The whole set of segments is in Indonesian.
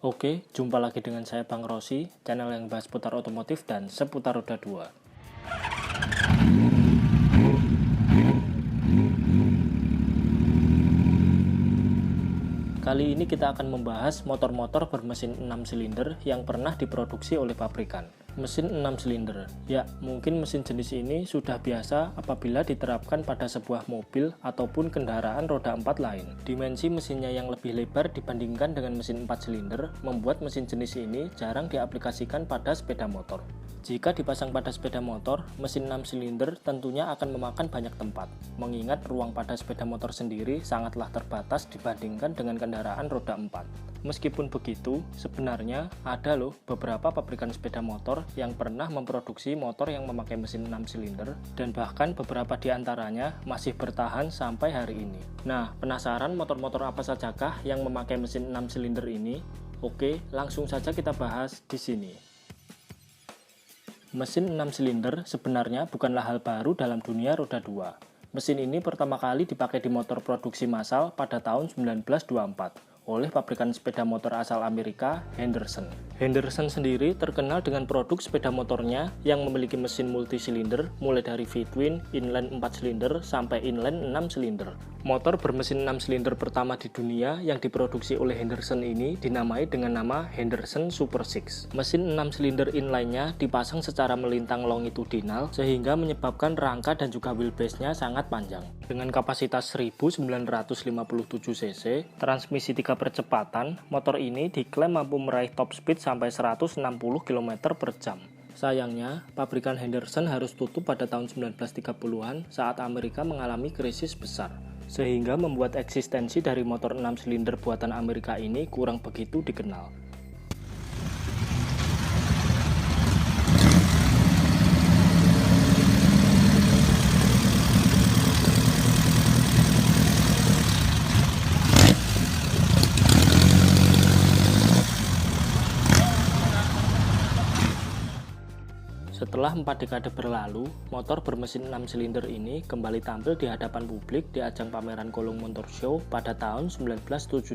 Oke, jumpa lagi dengan saya Bang Rossi, channel yang bahas seputar otomotif dan seputar roda 2. Kali ini kita akan membahas motor-motor bermesin 6 silinder yang pernah diproduksi oleh pabrikan. Mesin 6 silinder, ya mungkin mesin jenis ini sudah biasa apabila diterapkan pada sebuah mobil ataupun kendaraan roda 4 lain. Dimensi mesinnya yang lebih lebar dibandingkan dengan mesin 4 silinder membuat mesin jenis ini jarang diaplikasikan pada sepeda motor. Jika dipasang pada sepeda motor, mesin 6 silinder tentunya akan memakan banyak tempat, mengingat ruang pada sepeda motor sendiri sangatlah terbatas dibandingkan dengan kendaraan roda 4. Meskipun begitu, sebenarnya ada loh beberapa pabrikan sepeda motor yang pernah memproduksi motor yang memakai mesin 6 silinder dan bahkan beberapa di antaranya masih bertahan sampai hari ini. Nah, penasaran motor-motor apa sajakah yang memakai mesin 6 silinder ini? Oke, langsung saja kita bahas di sini. Mesin 6 silinder sebenarnya bukanlah hal baru dalam dunia roda 2. Mesin ini pertama kali dipakai di motor produksi massal pada tahun 1924 oleh pabrikan sepeda motor asal Amerika, Henderson. Henderson sendiri terkenal dengan produk sepeda motornya yang memiliki mesin multisilinder mulai dari V-twin, inline 4 silinder, sampai inline 6 silinder. Motor bermesin 6 silinder pertama di dunia yang diproduksi oleh Henderson ini dinamai dengan nama Henderson Super 6. Mesin 6 silinder inline-nya dipasang secara melintang longitudinal sehingga menyebabkan rangka dan juga wheelbase-nya sangat panjang. Dengan kapasitas 1957 cc, transmisi 3 percepatan, motor ini diklaim mampu meraih top speed sampai 160 km per jam. Sayangnya, pabrikan Henderson harus tutup pada tahun 1930-an saat Amerika mengalami krisis besar, sehingga membuat eksistensi dari motor 6 silinder buatan Amerika ini kurang begitu dikenal. Setelah 4 dekade berlalu, motor bermesin 6 silinder ini kembali tampil di hadapan publik di ajang pameran Cologne Motor Show pada tahun 1972.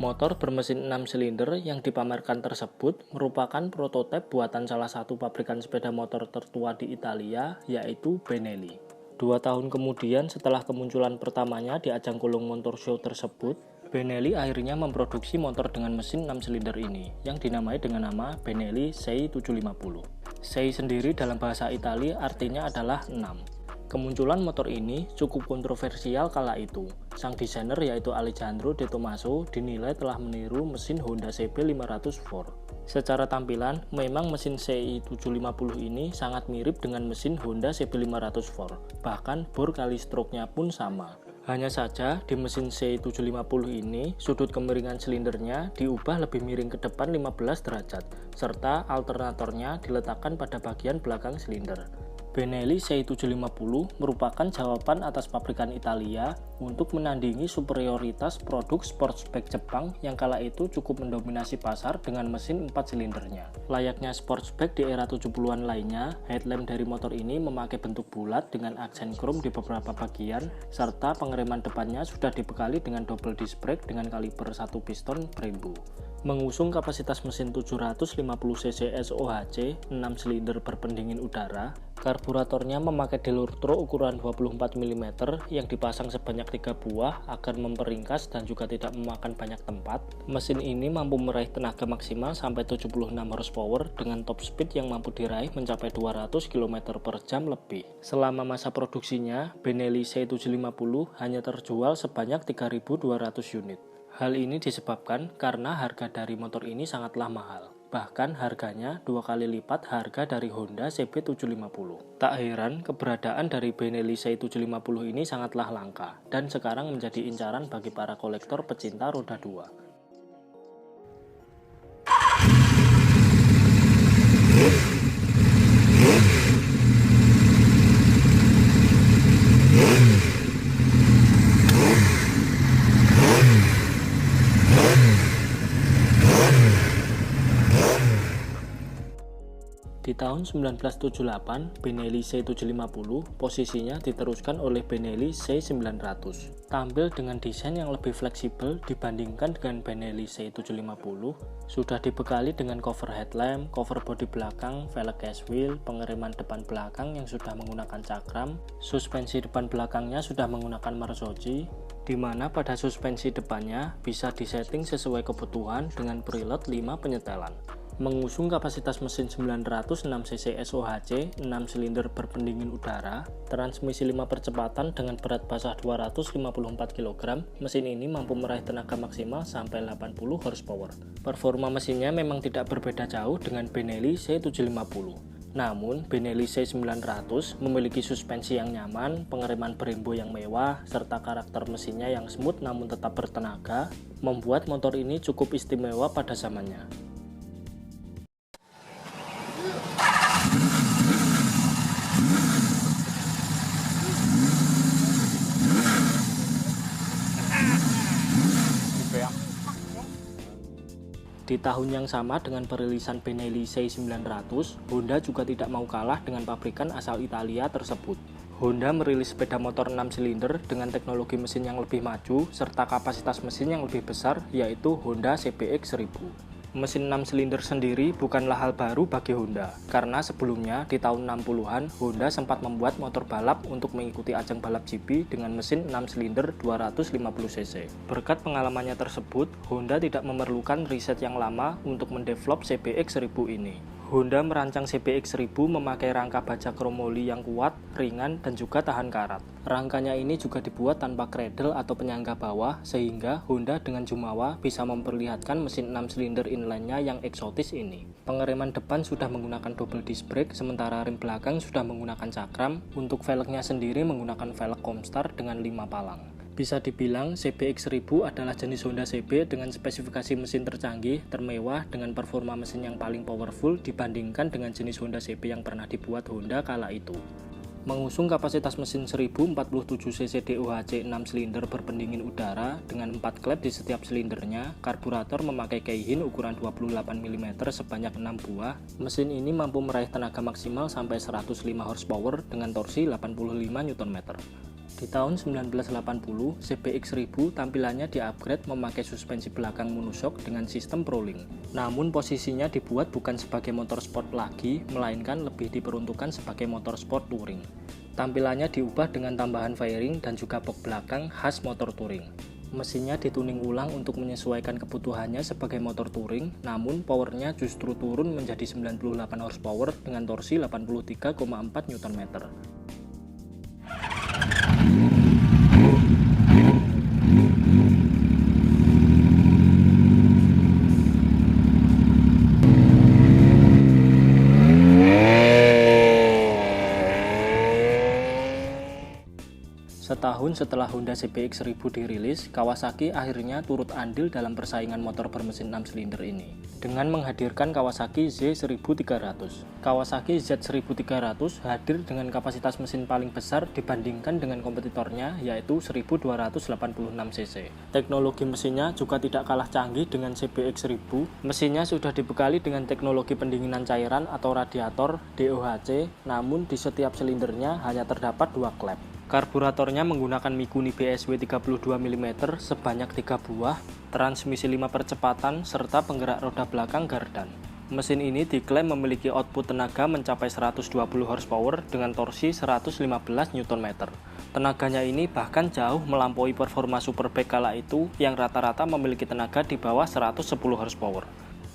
Motor bermesin 6 silinder yang dipamerkan tersebut merupakan prototipe buatan salah satu pabrikan sepeda motor tertua di Italia, yaitu Benelli. 2 tahun kemudian setelah kemunculan pertamanya di ajang Cologne Motor Show tersebut, Benelli akhirnya memproduksi motor dengan mesin 6 silinder ini, yang dinamai dengan nama Benelli CI750. CI sendiri dalam bahasa Italia artinya adalah 6. Kemunculan motor ini cukup kontroversial kala itu. Sang desainer yaitu Alessandro De Tomaso dinilai telah meniru mesin Honda CB500 4. Secara tampilan, memang mesin CI750 ini sangat mirip dengan mesin Honda CB500 4. Bahkan bor kali stroke-nya pun sama. Hanya saja di mesin CI750 ini sudut kemiringan silindernya diubah lebih miring ke depan 15 derajat serta alternatornya diletakkan pada bagian belakang silinder. Benelli CI750 merupakan jawaban atas pabrikan Italia untuk menandingi superioritas produk sportback Jepang yang kala itu cukup mendominasi pasar dengan mesin 4 silindernya. Layaknya sportback di era 70-an lainnya, headlamp dari motor ini memakai bentuk bulat dengan aksen krom di beberapa bagian, serta pengereman depannya sudah dibekali dengan double disc brake dengan kaliber 1 piston Brembo. Mengusung kapasitas mesin 750 cc SOHC 6 silinder berpendingin udara, karburatornya memakai delurtro ukuran 24 mm yang dipasang sebanyak 3 buah agar memperingkas dan juga tidak memakan banyak tempat. Mesin ini mampu meraih tenaga maksimal sampai 76 horsepower dengan top speed yang mampu diraih mencapai 200 km per jam lebih. Selama masa produksinya, Benelli CI750 hanya terjual sebanyak 3.200 unit. Hal ini disebabkan karena harga dari motor ini sangatlah mahal. Bahkan harganya 2 kali lipat harga dari Honda CB750. Tak heran keberadaan dari Benelli CI750 ini sangatlah langka dan sekarang menjadi incaran bagi para kolektor pecinta roda 2. Di tahun 1978, Benelli C750 posisinya diteruskan oleh Benelli C900. Tampil dengan desain yang lebih fleksibel dibandingkan dengan Benelli C750, sudah dibekali dengan cover headlamp, cover bodi belakang, velg case wheel, pengereman depan belakang yang sudah menggunakan cakram, suspensi depan belakangnya sudah menggunakan Marzocchi, di mana pada suspensi depannya bisa disetting sesuai kebutuhan dengan preload 5 penyetelan. Mengusung kapasitas mesin 906 cc SOHC, 6 silinder berpendingin udara, transmisi 5 percepatan dengan berat basah 254 kg, mesin ini mampu meraih tenaga maksimal sampai 80 horsepower. Performa mesinnya memang tidak berbeda jauh dengan Benelli C750. Namun, Benelli C900 memiliki suspensi yang nyaman, pengereman Brembo yang mewah, serta karakter mesinnya yang smooth namun tetap bertenaga, membuat motor ini cukup istimewa pada zamannya. Di tahun yang sama dengan perilisan Benelli C900, Honda juga tidak mau kalah dengan pabrikan asal Italia tersebut. Honda merilis sepeda motor 6 silinder dengan teknologi mesin yang lebih maju serta kapasitas mesin yang lebih besar, yaitu Honda CBX 1000. Mesin 6 silinder sendiri bukanlah hal baru bagi Honda, karena sebelumnya di tahun 60-an Honda sempat membuat motor balap untuk mengikuti ajang balap GP dengan mesin 6 silinder 250cc. Berkat pengalamannya tersebut, Honda tidak memerlukan riset yang lama untuk mendevelop CBX 1000 ini. Honda merancang CBX 1000 memakai rangka baja kromoli yang kuat, ringan, dan juga tahan karat. Rangkanya ini juga dibuat tanpa cradle atau penyangga bawah, sehingga Honda dengan jumawa bisa memperlihatkan mesin 6 silinder inline-nya yang eksotis ini. Pengereman depan sudah menggunakan double disc brake, sementara rem belakang sudah menggunakan cakram. Untuk velgnya sendiri menggunakan velg Comstar dengan 5 palang. Bisa dibilang CBX 1000 adalah jenis Honda CB dengan spesifikasi mesin tercanggih, termewah, dengan performa mesin yang paling powerful dibandingkan dengan jenis Honda CB yang pernah dibuat Honda kala itu. Mengusung kapasitas mesin 1047cc DOHC 6 silinder berpendingin udara dengan 4 klep di setiap silindernya, karburator memakai Keihin ukuran 28 mm sebanyak 6 buah. Mesin ini mampu meraih tenaga maksimal sampai 105 horsepower dengan torsi 85 Nm. Di tahun 1980, CBX 1000 tampilannya di-upgrade memakai suspensi belakang monoshock dengan sistem Prolink. Namun posisinya dibuat bukan sebagai motor sport lagi, melainkan lebih diperuntukkan sebagai motor sport touring. Tampilannya diubah dengan tambahan fairing dan juga box belakang khas motor touring. Mesinnya dituning ulang untuk menyesuaikan kebutuhannya sebagai motor touring, namun powernya justru turun menjadi 98 horsepower dengan torsi 83,4 Nm. Setahun setelah Honda CBX 1000 dirilis, Kawasaki akhirnya turut andil dalam persaingan motor bermesin 6 silinder ini dengan menghadirkan Kawasaki Z1300. Kawasaki Z1300 hadir dengan kapasitas mesin paling besar dibandingkan dengan kompetitornya, yaitu 1286cc. Teknologi mesinnya juga tidak kalah canggih dengan CBX 1000. Mesinnya sudah dibekali dengan teknologi pendinginan cairan atau radiator DOHC, namun di setiap silindernya hanya terdapat 2 klep. Karburatornya menggunakan Mikuni BSW 32 mm sebanyak 3 buah, transmisi 5 percepatan, serta penggerak roda belakang gardan. Mesin ini diklaim memiliki output tenaga mencapai 120 horsepower dengan torsi 115 Nm. Tenaganya ini bahkan jauh melampaui performa Superbike kala itu yang rata-rata memiliki tenaga di bawah 110 horsepower.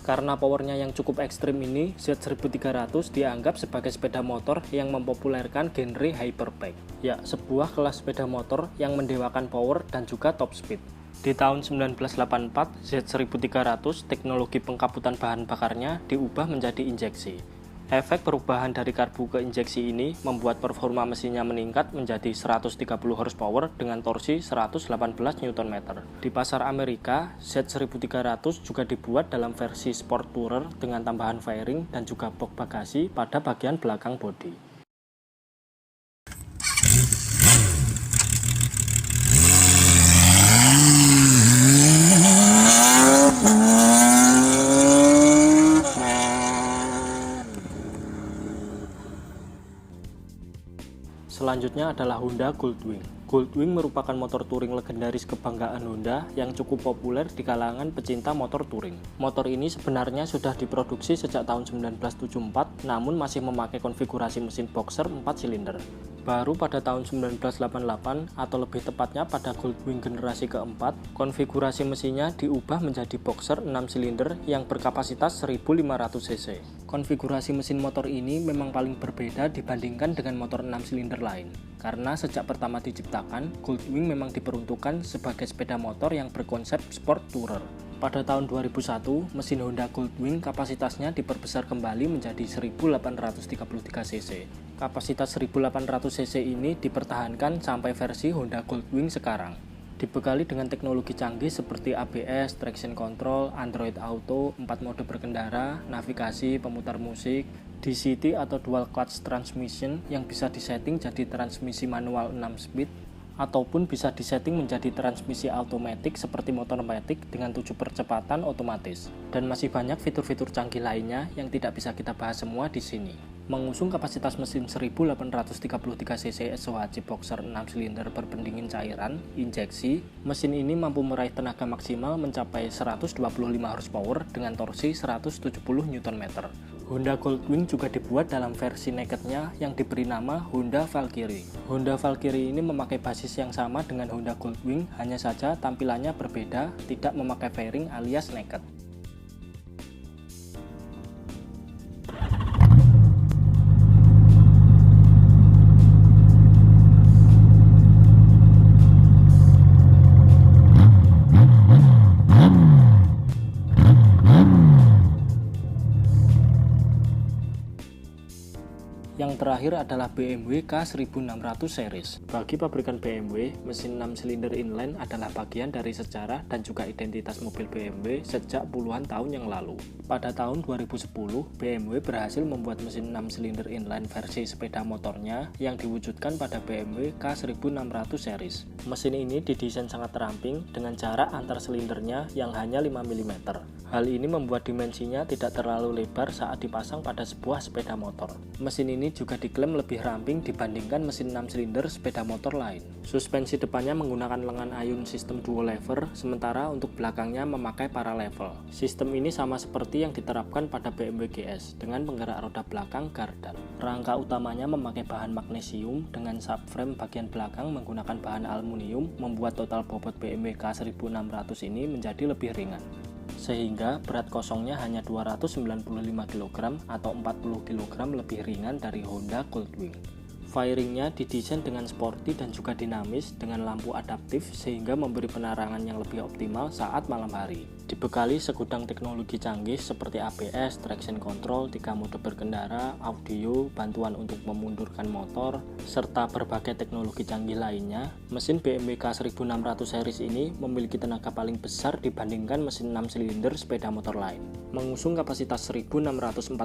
Karena powernya yang cukup ekstrim ini, Z1300 dianggap sebagai sepeda motor yang mempopulerkan genre hyperbike. Ya, sebuah kelas sepeda motor yang mendewakan power dan juga top speed. Di tahun 1984, Z1300 teknologi pengkaputan bahan bakarnya diubah menjadi injeksi. Efek perubahan dari karbu ke injeksi ini membuat performa mesinnya meningkat menjadi 130 horsepower dengan torsi 118 Nm. Di pasar Amerika, Z1300 juga dibuat dalam versi Sport Tourer dengan tambahan fairing dan juga box bagasi pada bagian belakang bodi. Selanjutnya adalah Honda Goldwing. Goldwing merupakan motor touring legendaris kebanggaan Honda yang cukup populer di kalangan pecinta motor touring. Motor ini sebenarnya sudah diproduksi sejak tahun 1974, namun masih memakai konfigurasi mesin boxer 4 silinder. Baru pada tahun 1988 atau lebih tepatnya pada Goldwing generasi keempat, konfigurasi mesinnya diubah menjadi boxer 6 silinder yang berkapasitas 1500 cc. Konfigurasi mesin motor ini memang paling berbeda dibandingkan dengan motor 6 silinder lain. Karena sejak pertama diciptakan, Goldwing memang diperuntukkan sebagai sepeda motor yang berkonsep sport tourer. Pada tahun 2001, mesin Honda Goldwing kapasitasnya diperbesar kembali menjadi 1833 cc. Kapasitas 1800 cc ini dipertahankan sampai versi Honda Goldwing sekarang. Dibekali dengan teknologi canggih seperti ABS, traction control, Android Auto, 4 mode berkendara, navigasi, pemutar musik, DCT atau dual clutch transmission yang bisa disetting jadi transmisi manual 6 speed, ataupun bisa disetting menjadi transmisi automatic seperti motor matic dengan 7 percepatan otomatis. Dan masih banyak fitur-fitur canggih lainnya yang tidak bisa kita bahas semua di sini. Mengusung kapasitas mesin 1833 cc SOHC boxer 6 silinder berpendingin cairan injeksi, mesin ini mampu meraih tenaga maksimal mencapai 125 horsepower dengan torsi 170 Nm. Honda Goldwing juga dibuat dalam versi nakednya yang diberi nama Honda Valkyrie. Honda Valkyrie ini memakai basis yang sama dengan Honda Goldwing, hanya saja tampilannya berbeda, tidak memakai fairing alias naked. Yang terakhir adalah BMW K1600 series. Bagi pabrikan BMW, mesin 6 silinder inline adalah bagian dari sejarah dan juga identitas mobil BMW sejak puluhan tahun yang lalu. Pada tahun 2010, BMW berhasil membuat mesin 6 silinder inline versi sepeda motornya yang diwujudkan pada BMW K1600 series. Mesin ini didesain sangat ramping dengan jarak antar silindernya yang hanya 5 mm. Hal ini membuat dimensinya tidak terlalu lebar saat dipasang pada sebuah sepeda motor. Mesin ini juga diklaim lebih ramping dibandingkan mesin 6 silinder sepeda motor lain. Suspensi depannya menggunakan lengan ayun sistem dual lever, sementara untuk belakangnya memakai para level. Sistem ini sama seperti yang diterapkan pada BMW GS dengan penggerak roda belakang gardan. Rangka utamanya memakai bahan magnesium dengan subframe bagian belakang menggunakan bahan aluminium, membuat total bobot BMW K1600 ini menjadi lebih ringan. Sehingga berat kosongnya hanya 295 kg atau 40 kg lebih ringan dari Honda Goldwing. Fairingnya didesain dengan sporty dan juga dinamis dengan lampu adaptif sehingga memberi penerangan yang lebih optimal saat malam hari. Dibekali segudang teknologi canggih seperti ABS, traction control, 3 mode berkendara, audio, bantuan untuk memundurkan motor, serta berbagai teknologi canggih lainnya, mesin BMW K1600 series ini memiliki tenaga paling besar dibandingkan mesin 6 silinder sepeda motor lain. Mengusung kapasitas 1649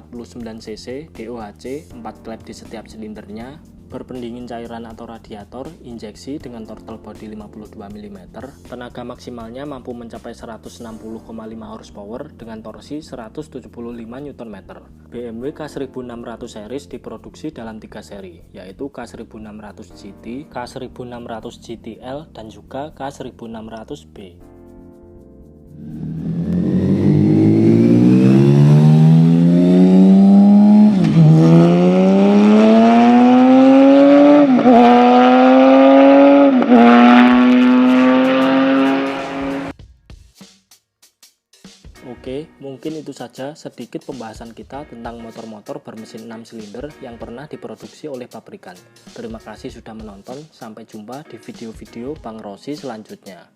cc DOHC, 4 klep di setiap silindernya, berpendingin cairan atau radiator, injeksi dengan total body 52 mm, tenaga maksimalnya mampu mencapai 160,5 horsepower dengan torsi 175 Nm. BMW K1600 series diproduksi dalam 3 seri, yaitu K1600 GT, K1600 GTL, dan juga K1600B. Oke, mungkin itu saja sedikit pembahasan kita tentang motor-motor bermesin 6 silinder yang pernah diproduksi oleh pabrikan. Terima kasih sudah menonton, sampai jumpa di video-video Bang Rossi selanjutnya.